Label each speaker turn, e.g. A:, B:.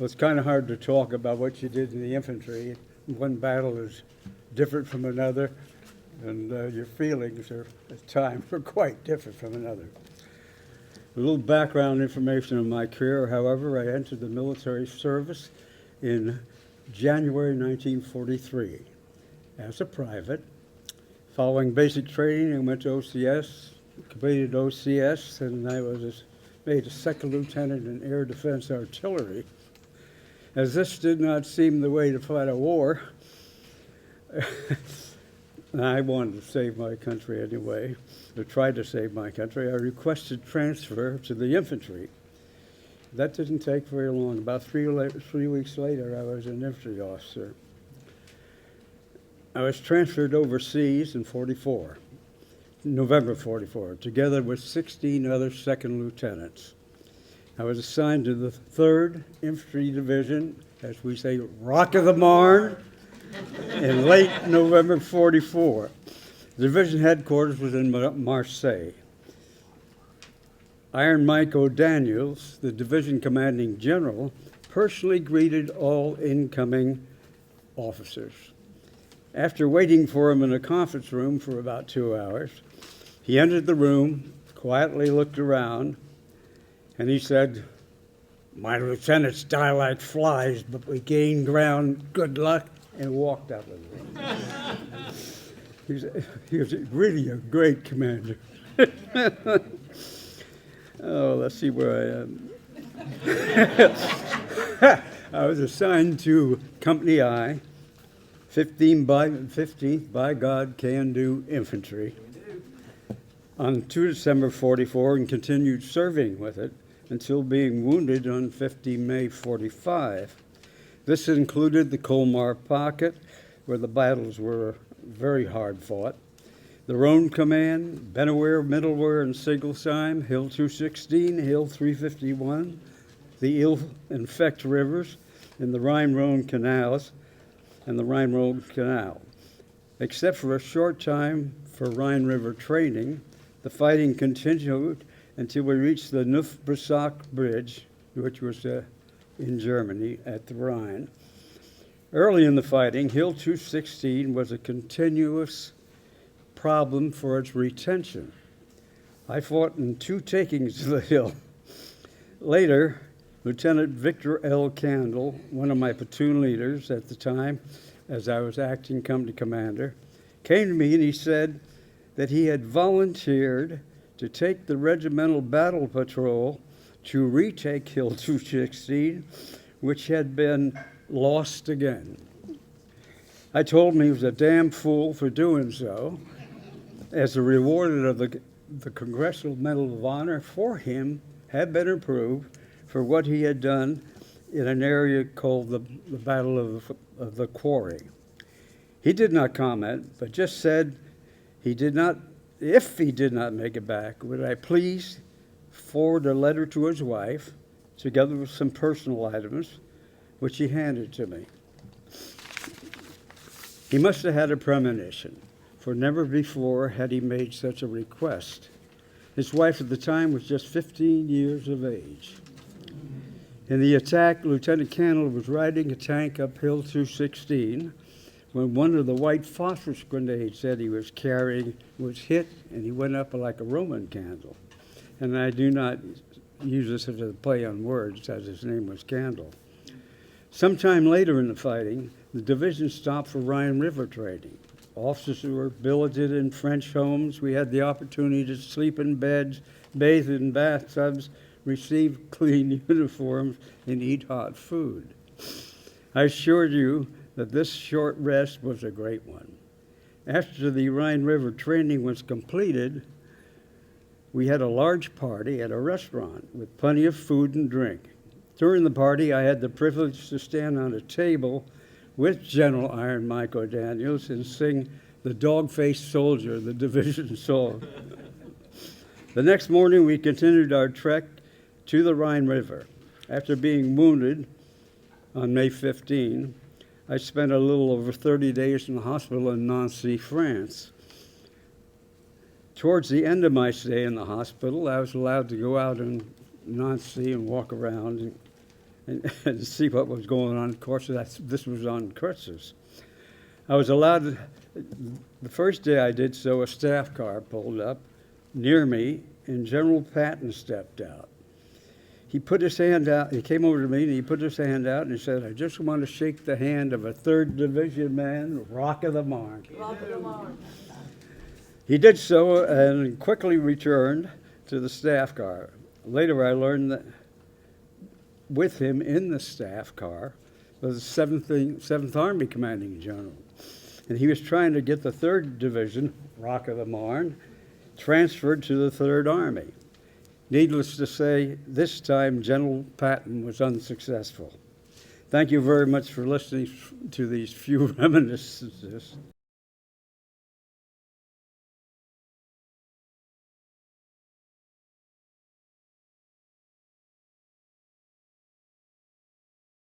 A: Well, it's kind of hard to talk about what you did in the infantry. One battle is different from another, and your feelings are, at times, are quite different from another. A little background information on my career, however, I entered the military service in January 1943 as a private. Following basic training, I went to OCS, completed OCS, and I was made a second lieutenant in air defense artillery. As this did not seem the way to fight a war, I wanted to save my country anyway, or tried to save my country. I requested transfer to the infantry. That didn't take very long. About 3 weeks later, I was an infantry officer. I was transferred overseas in November 44, together with 16 other second lieutenants. I was assigned to the 3rd Infantry Division, as we say, Rock of the Marne, in late November 44. The division headquarters was in Marseille. Iron Mike O'Daniels, the division commanding general, personally greeted all incoming officers. After waiting for him in a conference room for about 2 hours, he entered the room, quietly looked around, and he said, "My lieutenants die like flies, but we gain ground, good luck," and walked out of the room. He was really a great commander. Oh, let's see where I am. I was assigned to Company I, 15th by God Can-Do Infantry on 2 December 44 and continued serving with it until being wounded on 15 May 45. This included the Colmar pocket, where the battles were very hard fought, the Rhone Command, Benaware, Middleware, and Siglesheim, Hill 216, Hill 351, the Ill and Fecht rivers, and the Rhine-Rhone canals, and the Rhine-Rhone Canal. Except for a short time for Rhine River training, the fighting continued until we reached the Neuf-Brisach Bridge, which was in Germany at the Rhine. Early in the fighting, Hill 216 was a continuous problem for its retention. I fought in 2 takings of the hill. Later, Lieutenant Victor L. Candle, one of my platoon leaders at the time, as I was acting company commander, came to me and he said that he had volunteered to take the regimental battle patrol to retake Hill 216, which had been lost again. I told him he was a damn fool for doing so. As a reward of the Congressional Medal of Honor for him had been approved for what he had done in an area called the Battle of the Quarry. He did not comment, but just said if he did not make it back, would I please forward a letter to his wife, together with some personal items, which he handed to me. He must have had a premonition, for never before had he made such a request. His wife at the time was just 15 years of age. In the attack, Lieutenant Candle was riding a tank up Hill 216 when one of the white phosphorus grenades that he was carrying was hit, and he went up like a Roman candle. And I do not use this as a play on words, as his name was Candle. Sometime later in the fighting, the division stopped for Rhine River training. Officers were billeted in French homes. We had the opportunity to sleep in beds, bathe in bathtubs, receive clean uniforms, and eat hot food. I assure you that this short rest was a great one. After the Rhine River training was completed, we had a large party at a restaurant with plenty of food and drink. During the party, I had the privilege to stand on a table with General Iron Mike O'Daniels and sing the Dog-Faced Soldier, the division song. The next morning, we continued our trek to the Rhine River. After being wounded on May 15, I spent a little over 30 days in the hospital in Nancy, France. Towards the end of my stay in the hospital, I was allowed to go out in Nancy and walk around. and see what was going on. Of course, this was on Christmas. I was allowed, the first day I did so, a staff car pulled up near me, and General Patton stepped out. He put his hand out, he came over to me, and he put his hand out, and he said, "I just want to shake the hand of a 3rd Division man, Rock of the Marne."
B: Rock of the Marne.
A: He did so and quickly returned to the staff car. Later, I learned that with him in the staff car was the 7th Army Commanding General. And he was trying to get the 3rd Division, Rock of the Marne, transferred to the 3rd Army. Needless to say, this time General Patton was unsuccessful. Thank you very much for listening to these few reminiscences.